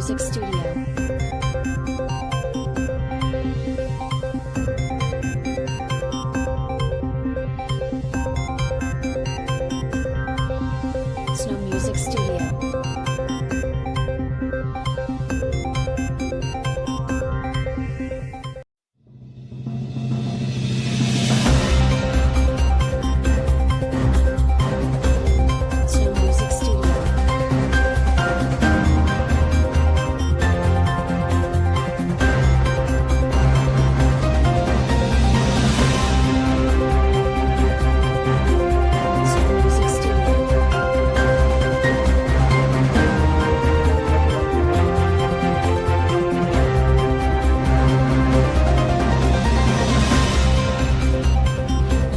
Music Studio. Snow Music Studio.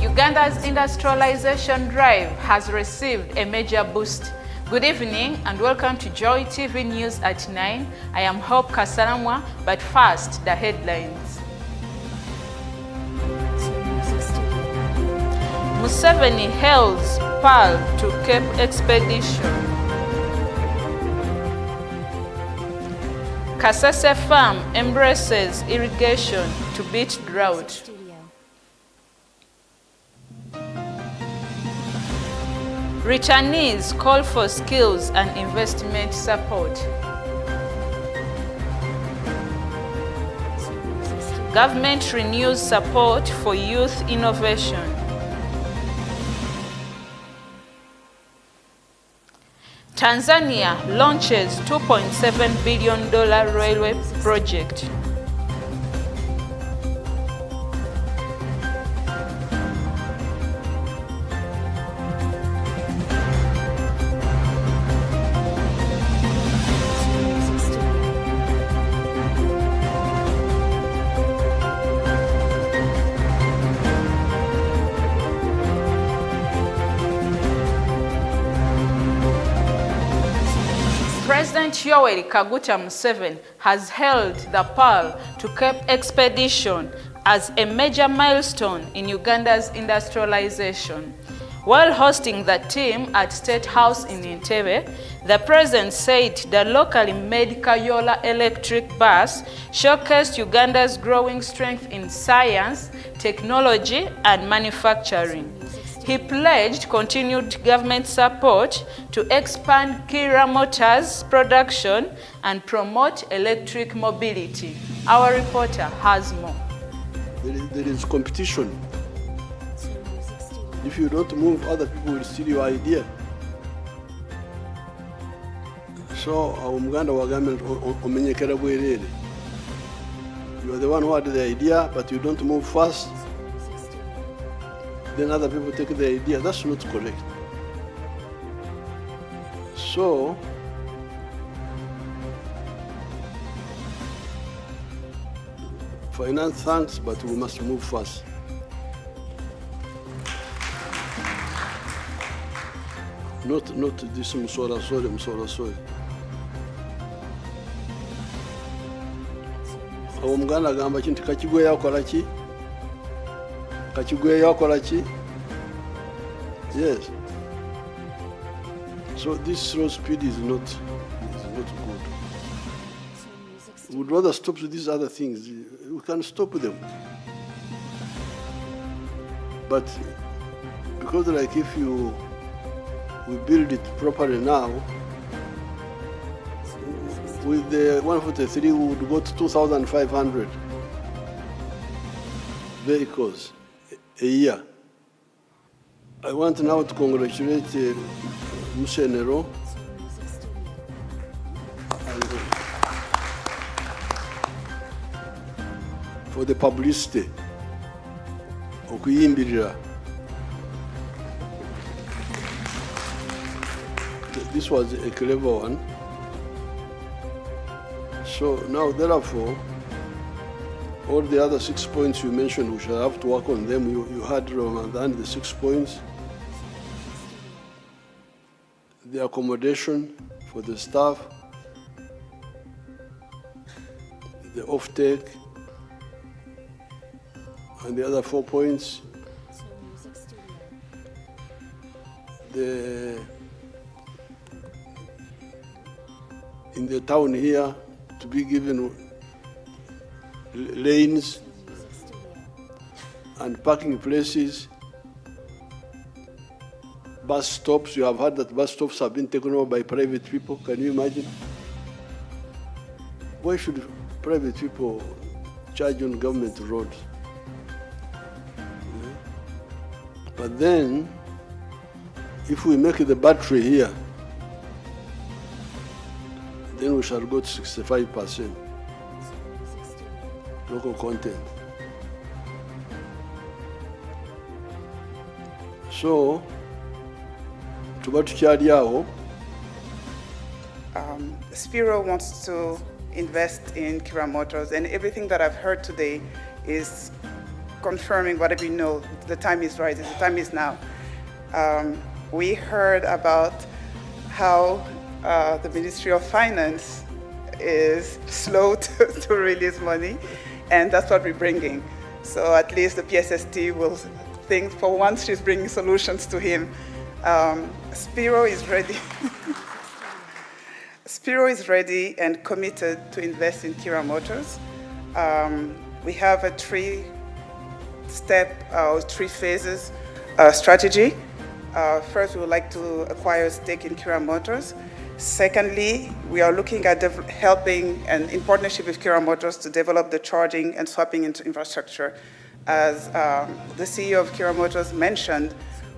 Uganda's industrialization drive has received a major boost. Good evening and welcome to Joy TV News at 9. I am Hope Khasalamwa, but first, the headlines. Museveni hails Pearl to Cape expedition. Kasese farm embraces irrigation to beat drought. Returnees call for skills and investment support. Government renews support for youth innovation. Tanzania launches $2.7 billion railway project. President Yoweri Kaguta Museveni has hailed the Pearl to Cape expedition as a major milestone in Uganda's industrialization. While hosting the team at State House in Entebbe, the president said the locally made Kayola electric bus showcased Uganda's growing strength in science, technology, and manufacturing. He pledged continued government support to expand Kira Motors production and promote electric mobility. Our reporter has more. There is competition. If you don't move, other people will steal your idea. So, Uganda wa government omenyekera bwerere. You are the one who had the idea, but you don't move fast. Then other people take the idea. That's not correct. So, finance thanks, but we must move fast. Not this Musora sorry. Omuganda gamba kinti kakigwe yakola ki? Yes. So this slow speed is not good. We would rather stop these other things. We can stop them. But because like if we build it properly now, with the 143 we would go to 2,500 vehicles a year. I want now to congratulate Musenero for the publicity. Okuyimbirira. This was a clever one. So now, therefore, all the other 6 points you mentioned, we shall have to work on them. You had Ramadan, the 6 points. The accommodation for the staff, the offtake, and the other 4 points, the in the town here to be given lanes and parking places, bus stops. You have heard that bus stops have been taken over by private people. Can you imagine? Why should private people charge on government roads? Yeah. But then, if we make the battery here, then we shall go to 65% local content. So, tuba tukyali awo. Spiro wants to invest in Kira Motors, and everything that I've heard today is confirming what we know. The time is right, the time is now. We heard about how the Ministry of Finance is slow to release money, and that's what we're bringing. So at least the PSST will think for once she's bringing solutions to him. Spiro is ready. Spiro is ready and committed to invest in Kira Motors. We have a three phases strategy. First, we would like to acquire a stake in Kira Motors. Secondly, we are looking at helping and in partnership with Kira Motors to develop the charging and swapping into infrastructure. As the CEO of Kira Motors mentioned,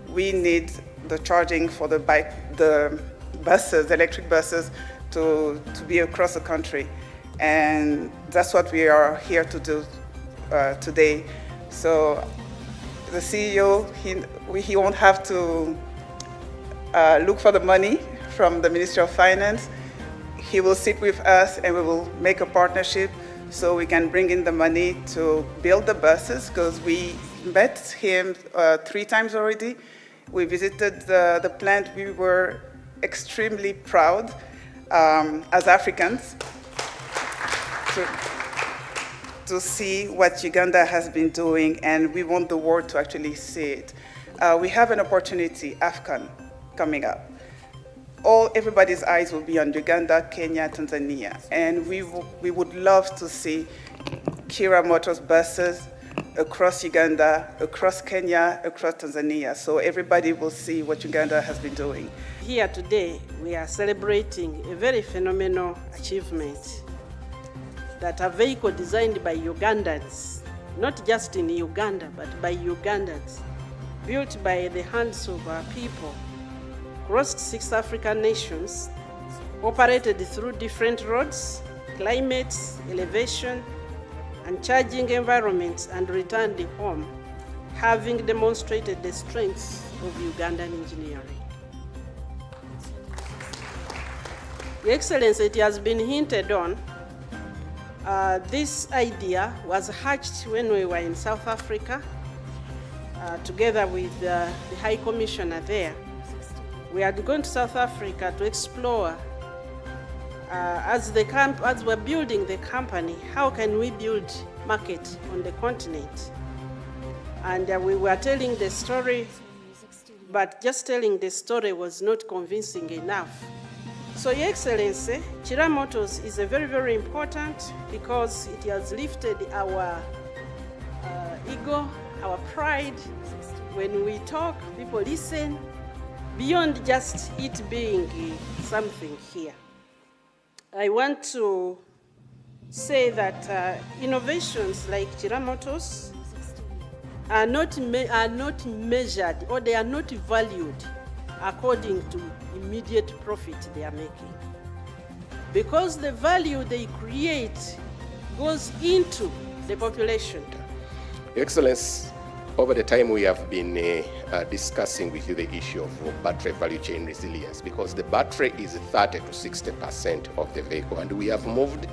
we need the charging for the buses, the electric buses, to be across the country. And that's what we are here to do today. So the CEO, he won't have to look for the money from the Ministry of Finance. He will sit with us and we will make a partnership so we can bring in the money to build the buses, because we met him 3 times already. We visited the plant. We were extremely proud as Africans to see what Uganda has been doing, and we want the world to actually see it. We have an opportunity, AFCON, coming up. Everybody's eyes will be on Uganda, Kenya, Tanzania, and we would love to see Kira Motors buses across Uganda, across Kenya, across Tanzania, so everybody will see what Uganda has been doing. Here today, we are celebrating a very phenomenal achievement, that a vehicle designed by Ugandans, not just in Uganda, but by Ugandans, built by the hands of our people, crossed 6 African nations, operated through different roads, climates, elevation, and charging environments, and returned home, having demonstrated the strengths of Ugandan engineering. Your Excellency, it has been hinted on, this idea was hatched when we were in South Africa, together with the High Commissioner there. We had gone to South Africa to explore, as we're building the company, how can we build market on the continent? And we were telling the story, but just telling the story was not convincing enough. So, Your Excellency, Kira Motors is a very, very important, because it has lifted our ego, our pride. When we talk, people listen, beyond just it being something here. I want to say that innovations like Kira Motors are not measured, or they are not valued according to immediate profit they are making, because the value they create goes into the population. Excellency, over the time we have been discussing with you the issue of battery value chain resilience, because the battery is 30 to 60% of the vehicle, and we have moved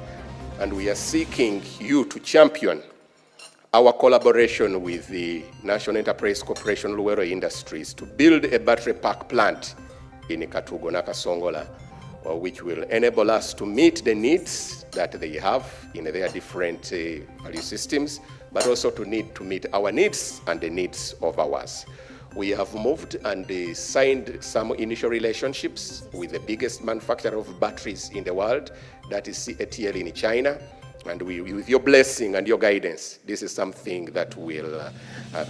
and we are seeking you to champion our collaboration with the National Enterprise Corporation Luwero Industries to build a battery pack plant in Katugo na Kasongola, which will enable us to meet the needs that they have in their different value systems, but also to meet our needs and the needs of ours. We have moved and signed some initial relationships with the biggest manufacturer of batteries in the world, that is CATL in China. And with your blessing and your guidance, this is something that will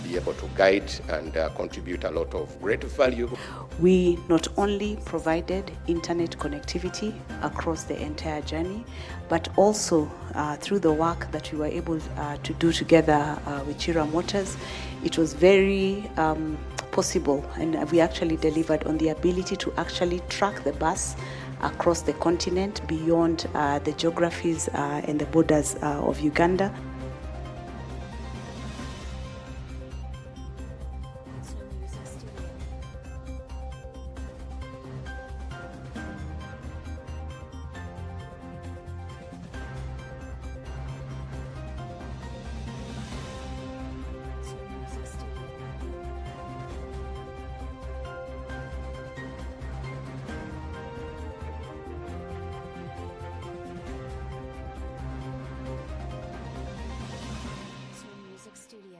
be able to guide and contribute a lot of great value. We not only provided internet connectivity across the entire journey, but also through the work that we were able to do together with Chira Motors, it was very possible, and we actually delivered on the ability to actually track the bus across the continent beyond the geographies and the borders of Uganda. Studio.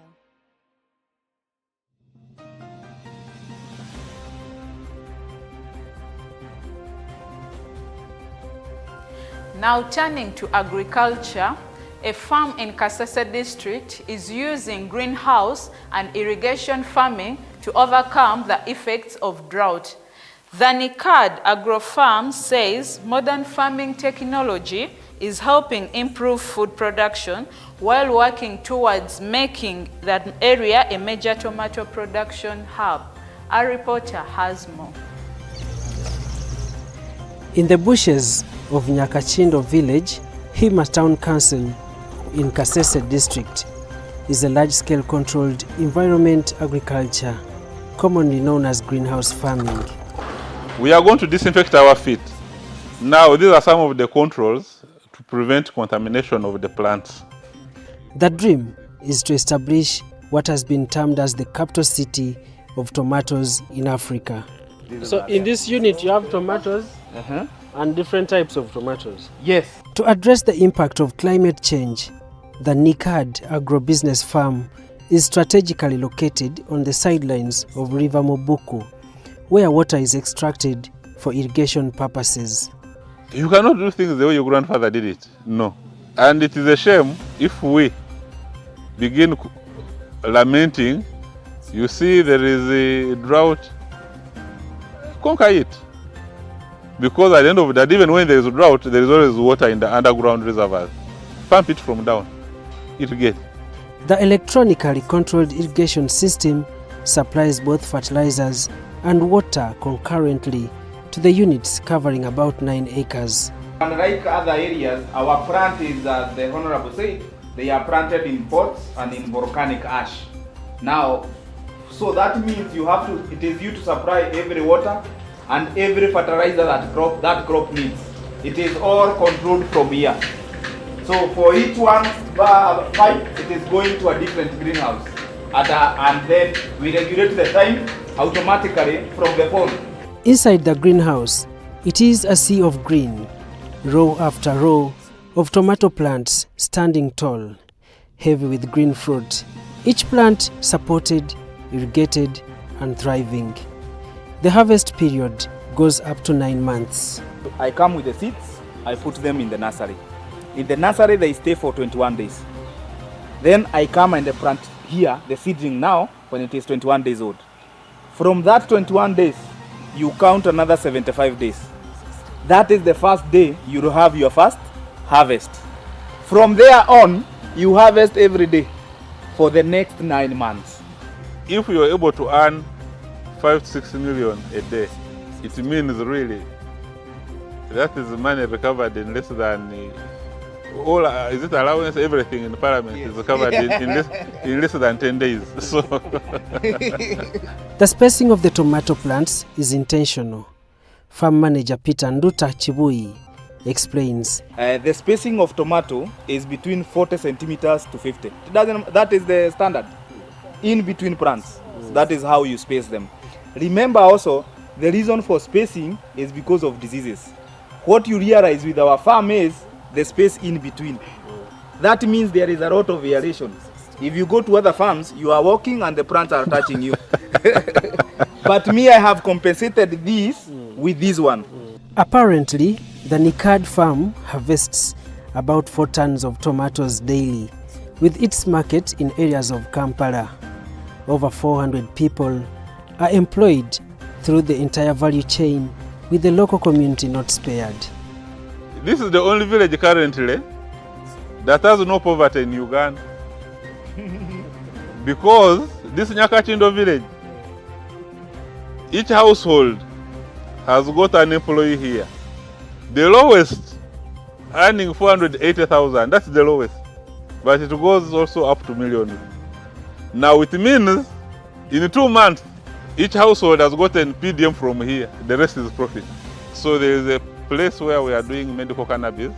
Now turning to agriculture, a farm in Kasese district is using greenhouse and irrigation farming to overcome the effects of drought. The NICAD Agro Farm says modern farming technology is helping improve food production while working towards making that area a major tomato production hub. Our reporter has more. In the bushes of Nyakachindo village, Hima Town Council in Kasese district is a large-scale controlled environment agriculture, commonly known as greenhouse farming. We are going to disinfect our feet. Now, these are some of the controls to prevent contamination of the plants. The dream is to establish what has been termed as the capital city of tomatoes in Africa. So in this unit you have tomatoes and different types of tomatoes. Yes. To address the impact of climate change, the NICAD Agro-Business Farm is strategically located on the sidelines of River Mobuku, where water is extracted for irrigation purposes. You cannot do things the way your grandfather did it. No. And it is a shame if we begin lamenting, you see there is a drought, conquer it. Because at the end of that, even when there is a drought, there is always water in the underground reservoirs. Pump it from down, irrigate. The electronically controlled irrigation system supplies both fertilizers and water concurrently to the units covering about 9 acres. Unlike other areas, our plant is, as the Honorable said, they are planted in pots and in volcanic ash. Now, so that means you have to, it is you to supply every water and every fertilizer that crop needs. It is all controlled from here. So for each one pipe, it is going to a different greenhouse. And then we regulate the time automatically from the phone. Inside the greenhouse, it is a sea of green, row after row of tomato plants standing tall, heavy with green fruit. Each plant supported, irrigated, and thriving. The harvest period goes up to 9 months. I come with the seeds, I put them in the nursery. In the nursery, they stay for 21 days. Then I come and plant here, the seedling now, when it is 21 days old. From that 21 days, you count another 75 days. That is the first day you will have your first harvest. From there on, you harvest every day for the next 9 months. If you are able to earn 5 to 6 million a day, it means really that is money recovered in less than all. Is it allowance? Everything in Parliament is recovered in less than 10 days. So the spacing of the tomato plants is intentional. Farm manager Peter Nduta Chibui explains. The spacing of tomato is between 40 centimeters to 50. That is the standard. In between plants. That is how you space them. Remember also, the reason for spacing is because of diseases. What you realize with our farm is the space in between. That means there is a lot of aeration. If you go to other farms, you are walking and the plants are touching you. But me, I have compensated this with this one. Apparently, the Nikad farm harvests about 4 tons of tomatoes daily, with its market in areas of Kampala. Over 400 people are employed through the entire value chain, with the local community not spared. This is the only village currently that has no poverty in Uganda. Because this Nyakachindo village, each household has got an employee here. The lowest earning 480,000, that's the lowest. But it goes also up to millions. Now it means in 2 months, each household has gotten PDM from here. The rest is profit. So there is a place where we are doing medical cannabis.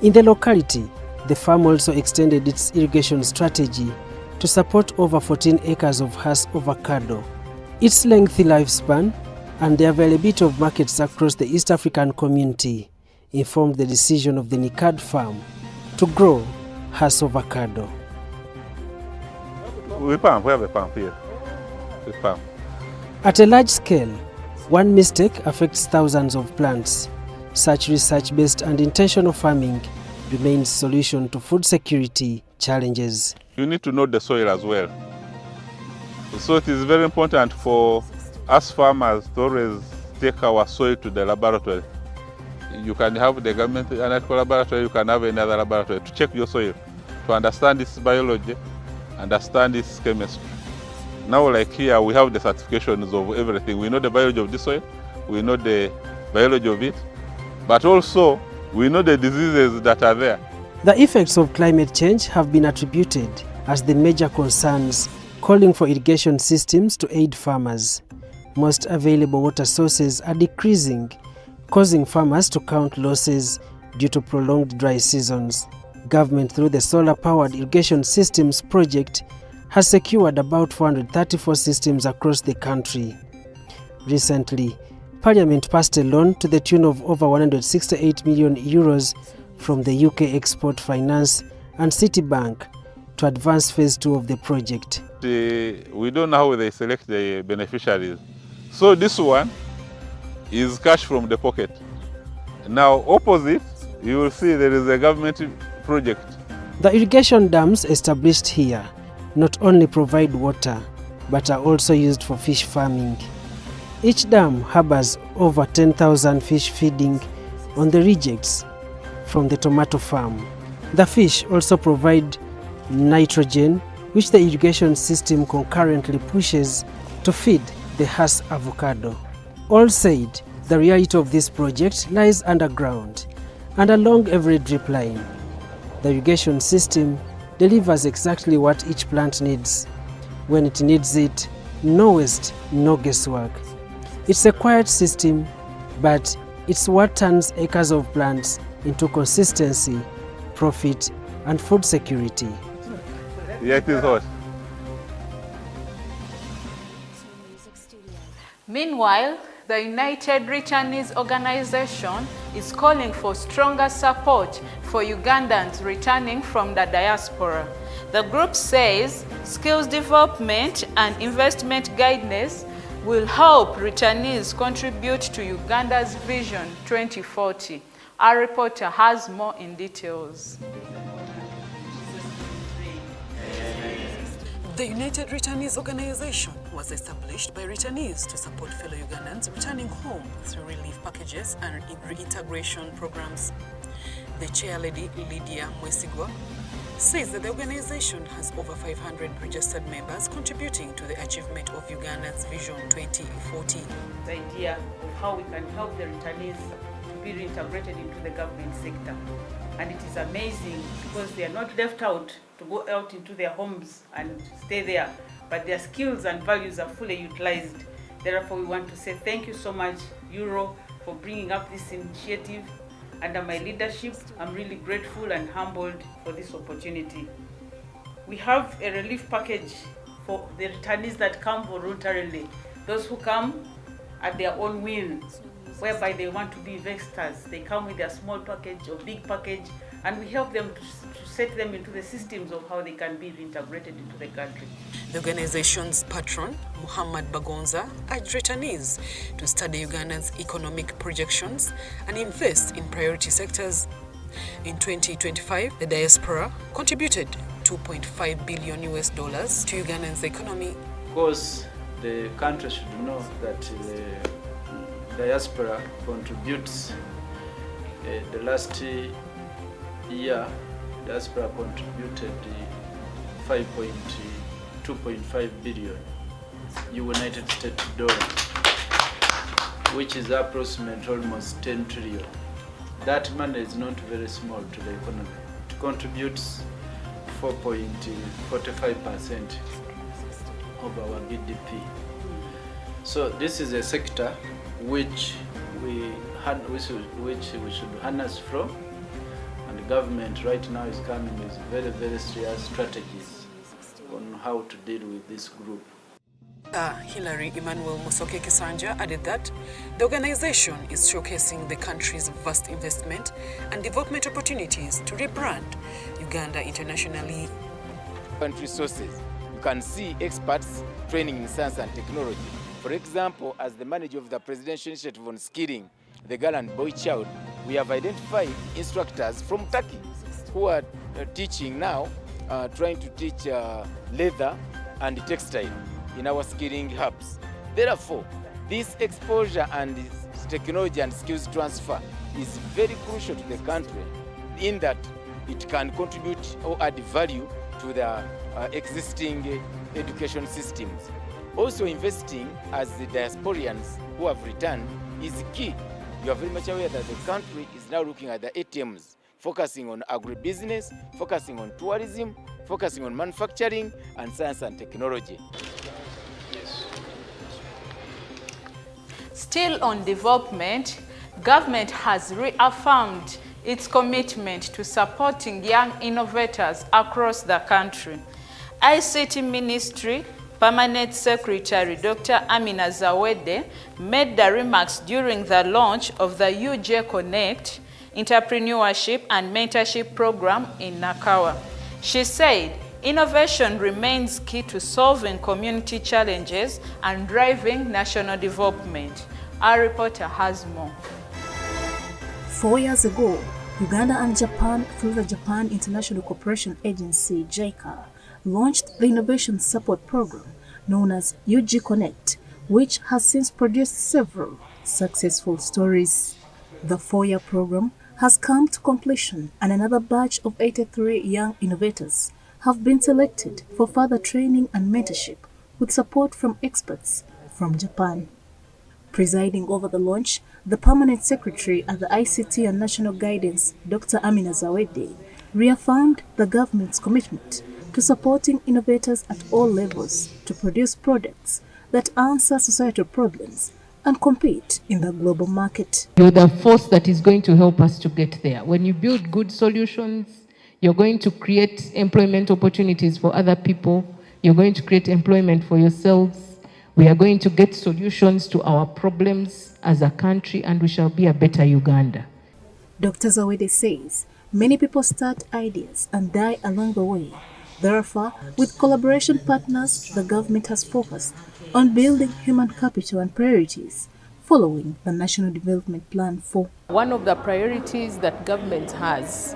In the locality, the farm also extended its irrigation strategy to support over 14 acres of Hass avocado. Its lengthy lifespan and the availability of markets across the East African community informed the decision of the Nikad farm to grow Hass avocado. We have a pump here. We pump. At a large scale, one mistake affects thousands of plants. Such research-based and intentional farming remains solution to food security challenges. You need to know the soil as well. So it is very important for us farmers to always take our soil to the laboratory. You can have the government analytical laboratory, you can have another laboratory to check your soil, to understand its biology, understand its chemistry. Now like here, we have the certifications of everything. We know the biology of the soil, we know the biology of it, but also we know the diseases that are there. The effects of climate change have been attributed as the major concerns, calling for irrigation systems to aid farmers. Most available water sources are decreasing, causing farmers to count losses due to prolonged dry seasons. Government, through the Solar-Powered Irrigation Systems project, has secured about 434 systems across the country. Recently, Parliament passed a loan to the tune of over 168 million euros from the UK Export Finance and Citibank to advance phase 2 of the project. We don't know how they select the beneficiaries. So this one is cash from the pocket. Now opposite, you will see there is a government project. The irrigation dams established here not only provide water, but are also used for fish farming. Each dam harbors over 10,000 fish feeding on the rejects from the tomato farm. The fish also provide nitrogen, which the irrigation system concurrently pushes to feed the Hass avocado. All said, the reality of this project lies underground and along every drip line. The irrigation system delivers exactly what each plant needs. When it needs it, no waste, no guesswork. It's a quiet system, but it's what turns acres of plants into consistency, profit, and food security. Yeah, it is hot. Meanwhile, the United Returnees Organization is calling for stronger support for Ugandans returning from the diaspora. The group says skills development and investment guidance will help returnees contribute to Uganda's Vision 2040. Our reporter has more in details. The United Returnees Organization was established by returnees to support fellow Ugandans returning home through relief packages and reintegration programs. The chair lady, Lydia Mwesigwa, says that the organization has over 500 registered members contributing to the achievement of Uganda's Vision 2040. The idea of how we can help the returnees to be reintegrated into the government sector. And it is amazing because they are not left out to go out into their homes and stay there, but their skills and values are fully utilized. Therefore, we want to say thank you so much, Euro, for bringing up this initiative. Under my leadership, I'm really grateful and humbled for this opportunity. We have a relief package for the returnees that come voluntarily, those who come at their own will, whereby they want to be investors. They come with a small package or big package, and we help them to set them into the systems of how they can be reintegrated into the country. The organization's patron, Muhammad Bagonza, urged returnees to study Uganda's economic projections and invest in priority sectors. In 2025, the diaspora contributed $2.5 billion to Uganda's economy. Of course, the country should know that the diaspora contributes. The last year, diaspora contributed 2.5 billion United States dollars, which is approximately almost 10 trillion. That money is not very small to the economy. It contributes 4.45% of our GDP. So this is a sector which we should harness from, and the government right now is coming with very, very serious strategies on how to deal with this group. Hilary Emmanuel Musoke Kisanja added that the organization is showcasing the country's vast investment and development opportunities to rebrand Uganda internationally. Country sources, you can see experts training in science and technology. For example, as the manager of the Presidential Initiative on Skilling the Girl and Boy Child, we have identified instructors from Turkey who are teaching now, trying to teach leather and textile in our skilling hubs. Therefore, this exposure and this technology and skills transfer is very crucial to the country in that it can contribute or add value to the existing education systems. Also, investing as the diasporians who have returned is key. You are very much aware that the country is now looking at the ATMs, focusing on agribusiness, focusing on tourism, focusing on manufacturing and science and technology. Still on development, government has reaffirmed its commitment to supporting young innovators across the country. ICT Ministry Permanent Secretary Dr. Amina Zawede made the remarks during the launch of the UJ Connect Entrepreneurship and Mentorship Program in Nakawa. She said, innovation remains key to solving community challenges and driving national development. Our reporter has more. 4 years ago, Uganda and Japan, through the Japan International Cooperation Agency, JICA, launched the Innovation Support Program known as UG Connect, which has since produced several successful stories. The 4-year program has come to completion, and another batch of 83 young innovators have been selected for further training and mentorship with support from experts from Japan. Presiding over the launch, the Permanent Secretary at the ICT and National Guidance, Dr. Amina Zawede, reaffirmed the government's commitment to supporting innovators at all levels to produce products that answer societal problems and compete in the global market. You're the force that is going to help us to get there. When you build good solutions, you're going to create employment opportunities for other people. You're going to create employment for yourselves. We are going to get solutions to our problems as a country, and we shall be a better Uganda. Dr. Zawede says many people start ideas and die along the way. Therefore, with collaboration partners, the government has focused on building human capital and priorities following the National Development Plan 4. One of the priorities that government has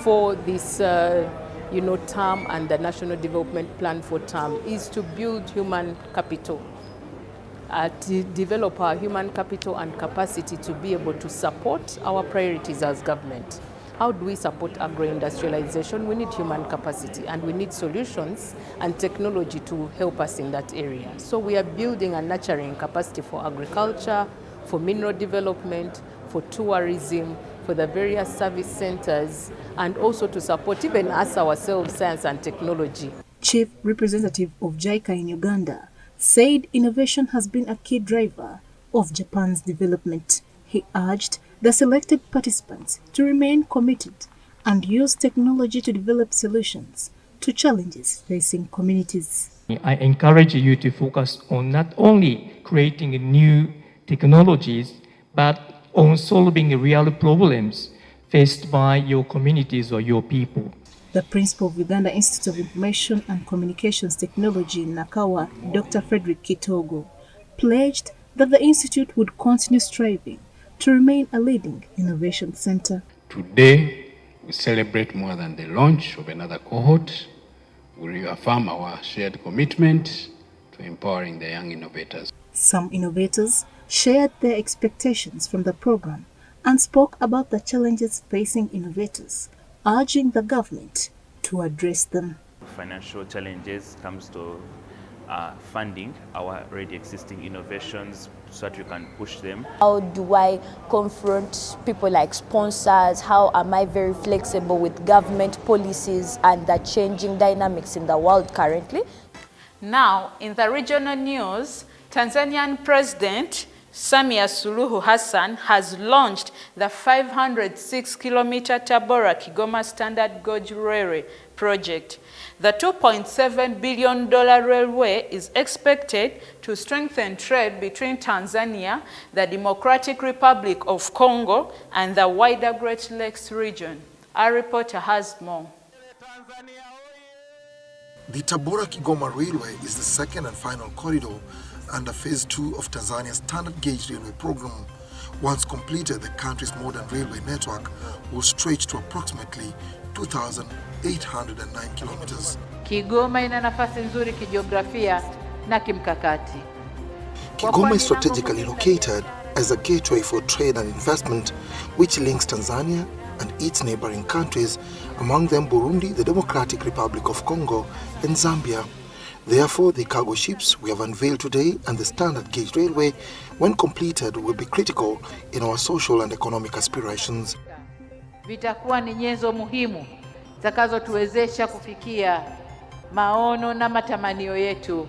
for this term and the National Development Plan for term is to build human capital, to develop our human capital and capacity to be able to support our priorities as government. How do we support agro-industrialization? We need human capacity and we need solutions and technology to help us in that area. So we are building and nurturing capacity for agriculture, for mineral development, for tourism, for the various service centers, and also to support even us ourselves, science and technology. Chief Representative of JICA in Uganda said innovation has been a key driver of Japan's development. He urged the selected participants to remain committed and use technology to develop solutions to challenges facing communities. I encourage you to focus on not only creating new technologies, but on solving real problems faced by your communities or your people. The principal of Uganda Institute of Information and Communications Technology, Nakawa, Dr. Frederick Kitogo, pledged that the institute would continue striving to remain a leading innovation center. Today, we celebrate more than the launch of another cohort. We reaffirm our shared commitment to empowering the young innovators. Some innovators shared their expectations from the program and spoke about the challenges facing innovators, urging the government to address them. Financial challenges comes to funding our already existing innovations so that we can push them. How do I confront people like sponsors? How am I very flexible with government policies and the changing dynamics in the world currently? Now, in the regional news, Tanzanian President Samia Suluhu Hassan has launched the 506-kilometer Tabora-Kigoma Standard Gauge Railway project. The $2.7 billion railway is expected to strengthen trade between Tanzania, the Democratic Republic of Congo, and the wider Great Lakes region. Our reporter has more. The Tabora-Kigoma Railway is the second and final corridor under Phase 2 of Tanzania's standard gauge railway program. Once completed, the country's modern railway network will stretch to approximately 2,809 kilometers. Kigoma ina nafasi nzuri kijiografia na kimkakati. Kigoma is strategically located as a gateway for trade and investment, which links Tanzania and its neighboring countries, among them Burundi, the Democratic Republic of Congo, and Zambia. Therefore, the cargo ships we have unveiled today and the standard gauge railway, when completed, will be critical in our social and economic aspirations. Vitakuwa ni nyenzo muhimu zitakazotuwezesha kufikia maono na matamanio yetu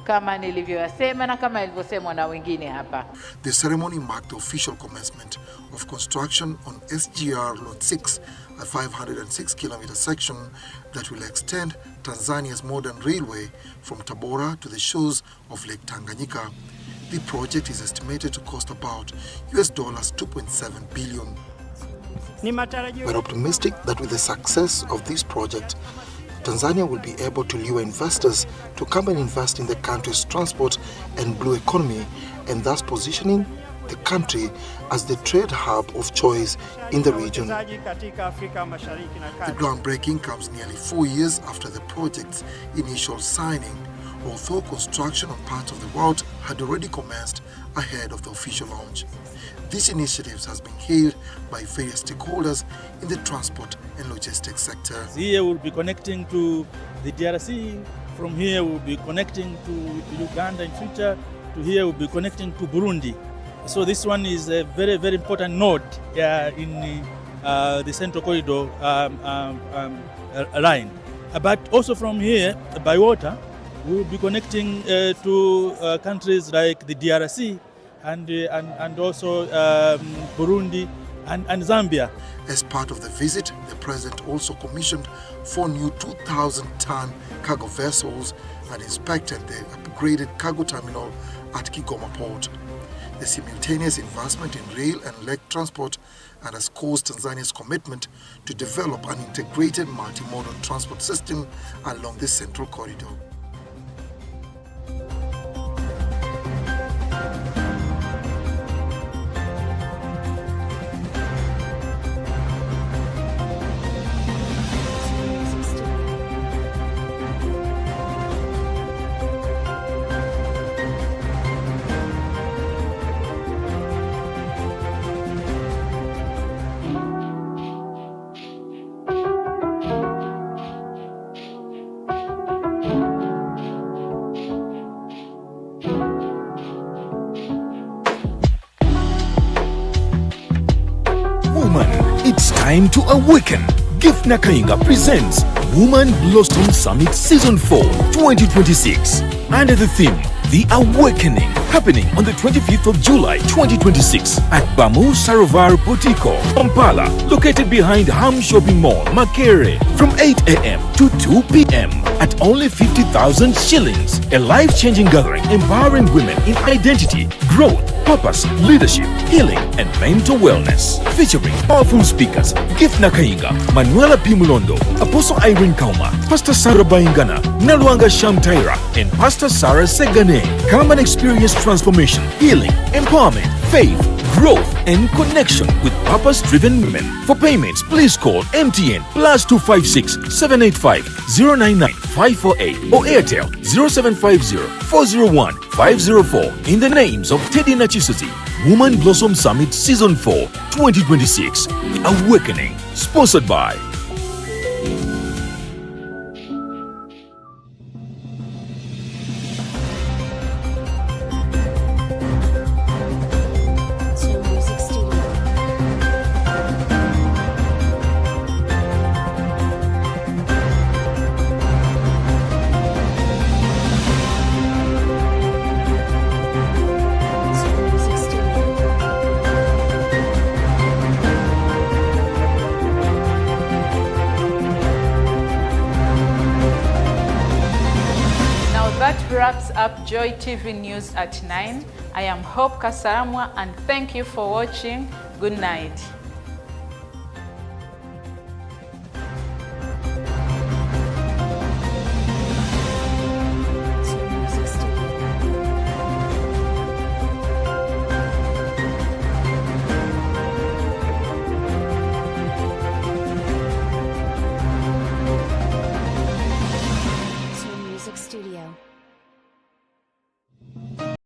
kama nilivyoyasema na kama ilivyosemwa na wengine hapa. The ceremony marked the official commencement of construction on SGR Lot 6, a 506-kilometer section that will extend Tanzania's modern railway from Tabora to the shores of Lake Tanganyika. The project is estimated to cost about $2.7 billion. We're optimistic that with the success of this project, Tanzania will be able to lure investors to come and invest in the country's transport and blue economy, and thus positioning the country as the trade hub of choice in the region. The groundbreaking comes nearly 4 years after the project's initial signing, although construction on parts of the route had already commenced ahead of the official launch. These initiatives has been hailed by various stakeholders in the transport and logistics sector. Here we'll be connecting to the DRC, from here we'll be connecting to Uganda in future, to here we'll be connecting to Burundi. So this one is a very, very important node in the Central Corridor line. But also from here, by water, we'll be connecting to countries like the DRC and also Burundi and Zambia. As part of the visit, the President also commissioned 4 new 2,000-ton cargo vessels and inspected the upgraded cargo terminal at Kigoma Port. The simultaneous investment in rail and lake transport underscores Tanzania's commitment to develop an integrated multimodal transport system along the Central Corridor. It's time to awaken. Gift Nakayinga presents Woman Blossom Summit Season 4 2026 under the theme The Awakening, happening on the 25th of July 2026 at Bamu Sarovar Potiko, Kampala, located behind Ham Shopping Mall, Makere, from 8 a.m. to 2 p.m. at only 50,000 shillings. A life-changing gathering empowering women in identity, growth, purpose, leadership, healing, and mental wellness. Featuring powerful speakers, Gift Nakainga, Manuela P. Mulondo, Apostle Irene Kauma, Pastor Sarah Baingana, Nalwanga Shamtaira, and Pastor Sarah Segane. Come and experience transformation, healing, empowerment, faith, growth, and connection with purpose-driven women. For payments, please call MTN +256 785 099 548 or Airtel 0750 401 504 in the names of Teddy Nachisuzi. Woman Blossom Summit Season 4 2026. Awakening. Sponsored by That wraps up Joy TV News at 9. I am Hope Khasalamwa and thank you for watching. Good night.